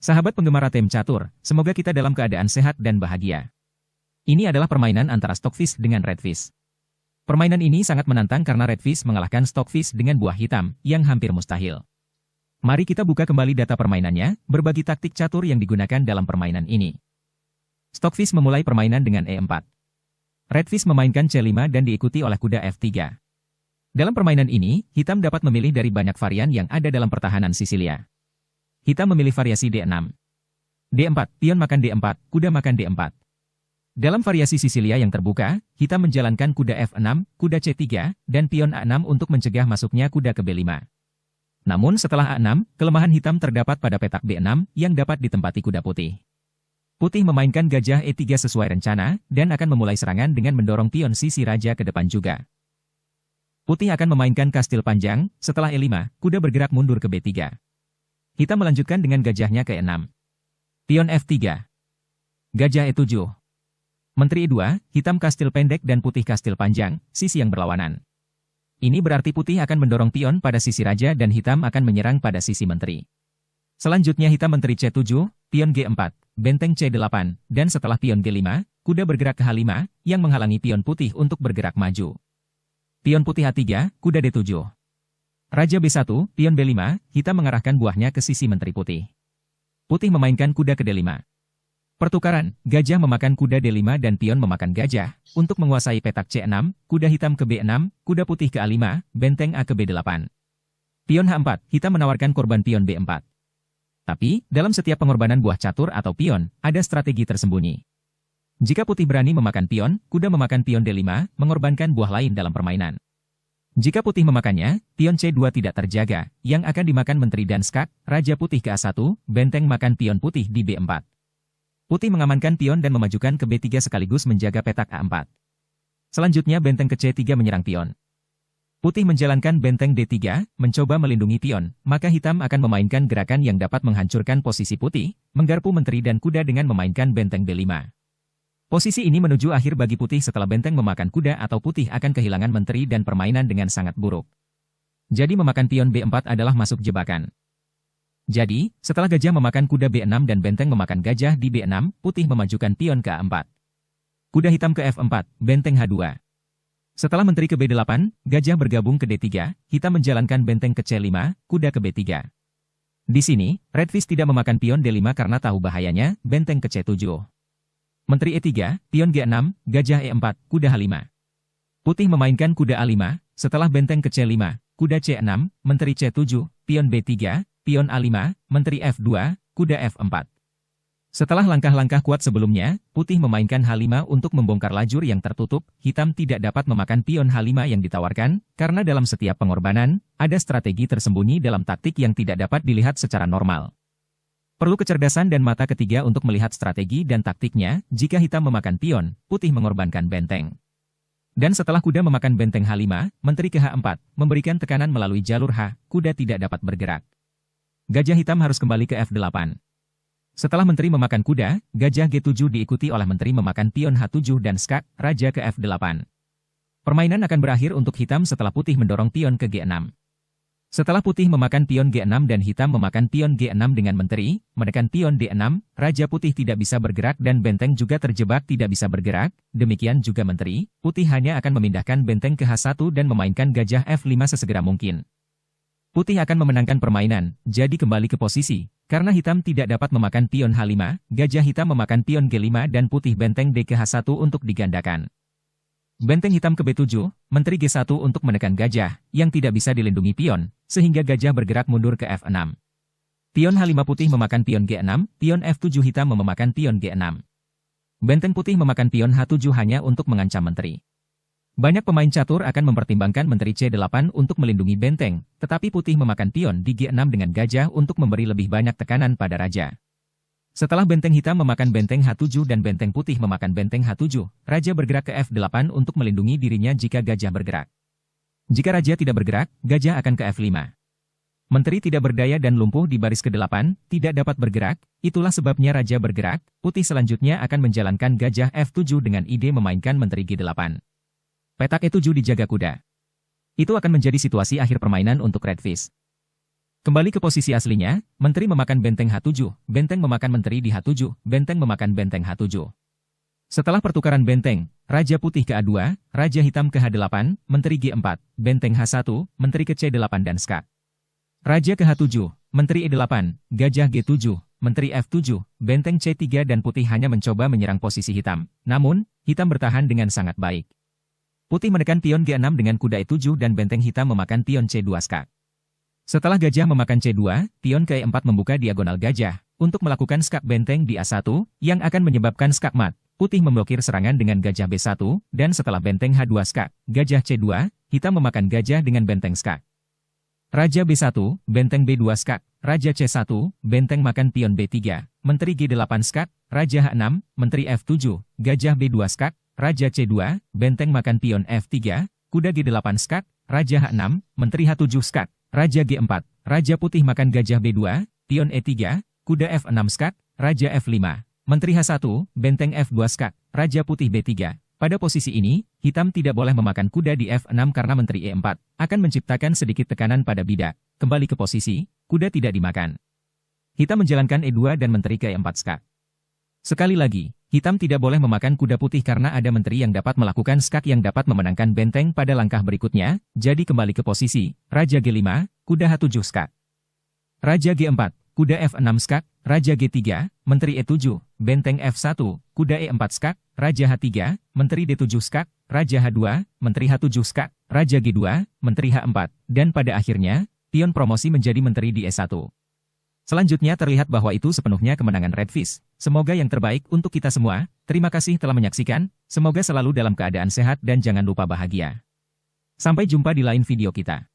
Sahabat penggemar tem catur, semoga kita dalam keadaan sehat dan bahagia. Ini adalah permainan antara Stockfish dengan Redfish. Permainan ini sangat menantang karena Redfish mengalahkan Stockfish dengan buah hitam, yang hampir mustahil. Mari kita buka kembali data permainannya, berbagi taktik catur yang digunakan dalam permainan ini. Stockfish memulai permainan dengan E4. Redfish memainkan C5 dan diikuti oleh kuda F3. Dalam permainan ini, hitam dapat memilih dari banyak varian yang ada dalam pertahanan Sisilia. Hitam memilih variasi D6. D4, pion makan D4, kuda makan D4. Dalam variasi Sisilia yang terbuka, hitam menjalankan kuda F6, kuda C3, dan pion A6 untuk mencegah masuknya kuda ke B5. Namun setelah A6, kelemahan hitam terdapat pada petak B6 yang dapat ditempati kuda putih. Putih memainkan gajah E3 sesuai rencana, dan akan memulai serangan dengan mendorong pion sisi raja ke depan juga. Putih akan memainkan kastil panjang, setelah E5, kuda bergerak mundur ke B3. Hitam melanjutkan dengan gajahnya ke E6. Pion F3. Gajah E7. Menteri E2, hitam kastil pendek dan putih kastil panjang, sisi yang berlawanan. Ini berarti putih akan mendorong pion pada sisi raja dan hitam akan menyerang pada sisi menteri. Selanjutnya hitam menteri C7, pion G4, benteng C8, dan setelah pion G5, kuda bergerak ke H5, yang menghalangi pion putih untuk bergerak maju. Pion putih A3, kuda D7. Raja B1, pion B5, hitam mengarahkan buahnya ke sisi menteri putih. Putih memainkan kuda ke D5. Pertukaran, gajah memakan kuda D5 dan pion memakan gajah, untuk menguasai petak C6, kuda hitam ke B6, kuda putih ke A5, benteng A ke B8. Pion H4, hitam menawarkan korban pion B4. Tapi, dalam setiap pengorbanan buah catur atau pion, ada strategi tersembunyi. Jika putih berani memakan pion, kuda memakan pion D5, mengorbankan buah lain dalam permainan. Jika putih memakannya, pion C2 tidak terjaga, yang akan dimakan menteri dan skak, raja putih ke A1, benteng makan pion putih di B4. Putih mengamankan pion dan memajukan ke B3 sekaligus menjaga petak A4. Selanjutnya benteng ke C3 menyerang pion. Putih menjalankan benteng D3, mencoba melindungi pion, maka hitam akan memainkan gerakan yang dapat menghancurkan posisi putih, menggarpu menteri dan kuda dengan memainkan benteng B5. Posisi ini menuju akhir bagi putih setelah benteng memakan kuda atau putih akan kehilangan menteri dan permainan dengan sangat buruk. Jadi memakan pion B4 adalah masuk jebakan. Jadi, setelah gajah memakan kuda B6 dan benteng memakan gajah di B6, putih memajukan pion ke A4. Kuda hitam ke F4, benteng H2. Setelah menteri ke B8, gajah bergabung ke D3, hitam menjalankan benteng ke C5, kuda ke B3. Di sini, Redfish tidak memakan pion D5 karena tahu bahayanya, benteng ke C7. Menteri E3, pion G6, gajah E4, kuda H5. Putih memainkan kuda A5, setelah benteng ke C5, kuda C6, menteri C7, pion B3, pion A5, menteri F2, kuda F4. Setelah langkah-langkah kuat sebelumnya, putih memainkan H5 untuk membongkar lajur yang tertutup, hitam tidak dapat memakan pion H5 yang ditawarkan, karena dalam setiap pengorbanan, ada strategi tersembunyi dalam taktik yang tidak dapat dilihat secara normal. Perlu kecerdasan dan mata ketiga untuk melihat strategi dan taktiknya. Jika hitam memakan pion, putih mengorbankan benteng. Dan setelah kuda memakan benteng H5, menteri ke H4, memberikan tekanan melalui jalur H, kuda tidak dapat bergerak. Gajah hitam harus kembali ke F8. Setelah menteri memakan kuda, gajah G7 diikuti oleh menteri memakan pion H7 dan skak, raja ke F8. Permainan akan berakhir untuk hitam setelah putih mendorong pion ke G6. Setelah putih memakan pion G6 dan hitam memakan pion G6 dengan menteri, menekan pion D6, raja putih tidak bisa bergerak dan benteng juga terjebak tidak bisa bergerak, demikian juga menteri, putih hanya akan memindahkan benteng ke H1 dan memainkan gajah F5 sesegera mungkin. Putih akan memenangkan permainan, jadi kembali ke posisi, karena hitam tidak dapat memakan pion H5, gajah hitam memakan pion G5 dan putih benteng D ke H1 untuk digandakan. Benteng hitam ke B7, menteri G1 untuk menekan gajah, yang tidak bisa dilindungi pion, sehingga gajah bergerak mundur ke F6. Pion H5 putih memakan pion G6, pion F7 hitam memakan pion G6. Benteng putih memakan pion H7 hanya untuk mengancam menteri. Banyak pemain catur akan mempertimbangkan menteri C8 untuk melindungi benteng, tetapi putih memakan pion di G6 dengan gajah untuk memberi lebih banyak tekanan pada raja. Setelah benteng hitam memakan benteng H7 dan benteng putih memakan benteng H7, raja bergerak ke F8 untuk melindungi dirinya jika gajah bergerak. Jika raja tidak bergerak, gajah akan ke F5. Menteri tidak berdaya dan lumpuh di baris ke-8, tidak dapat bergerak, itulah sebabnya raja bergerak, putih selanjutnya akan menjalankan gajah F7 dengan ide memainkan menteri G8. Petak E7 dijaga kuda. Itu akan menjadi situasi akhir permainan untuk Redfish. Kembali ke posisi aslinya, menteri memakan benteng H7, benteng memakan menteri di H7, benteng memakan benteng H7. Setelah pertukaran benteng, Raja Putih ke A2, Raja Hitam ke H8, Menteri G4, Benteng H1, Menteri ke C8 dan skak. Raja ke H7, Menteri E8, Gajah G7, Menteri F7, Benteng C3 dan Putih hanya mencoba menyerang posisi hitam. Namun, hitam bertahan dengan sangat baik. Putih menekan pion G6 dengan kuda E7 dan benteng hitam memakan pion C2 skak. Setelah gajah memakan C2, pion ke E4 membuka diagonal gajah untuk melakukan skak benteng di A1 yang akan menyebabkan skak mat. Putih memblokir serangan dengan gajah B1 dan setelah benteng H2 skak, gajah C2, hitam memakan gajah dengan benteng skak. Raja B1, benteng B2 skak, Raja C1, benteng makan pion B3, Menteri G8 skak, Raja H6, Menteri F7, gajah B2 skak, Raja C2, benteng makan pion F3, kuda G8 skak, Raja H6, Menteri H7 skak, Raja G4, Raja Putih makan gajah B2, pion E3, kuda F6 skak, Raja F5, Menteri H1, benteng F2 skak, Raja Putih B3. Pada posisi ini, hitam tidak boleh memakan kuda di F6 karena Menteri E4 akan menciptakan sedikit tekanan pada bidak. Kembali ke posisi, kuda tidak dimakan. Hitam menjalankan E2 dan Menteri ke E4 skak. Sekali lagi, hitam tidak boleh memakan kuda putih karena ada menteri yang dapat melakukan skak yang dapat memenangkan benteng pada langkah berikutnya. Jadi kembali ke posisi, Raja G5, kuda H7 skak. Raja G4, kuda F6 skak, Raja G3, Menteri E7, benteng F1, kuda E4 skak, Raja H3, Menteri D7 skak, Raja H2, Menteri H7 skak, Raja G2, Menteri H4, dan pada akhirnya, pion promosi menjadi menteri di E1. Selanjutnya terlihat bahwa itu sepenuhnya kemenangan Redfish. Semoga yang terbaik untuk kita semua. Terima kasih telah menyaksikan, semoga selalu dalam keadaan sehat dan jangan lupa bahagia. Sampai jumpa di lain video kita.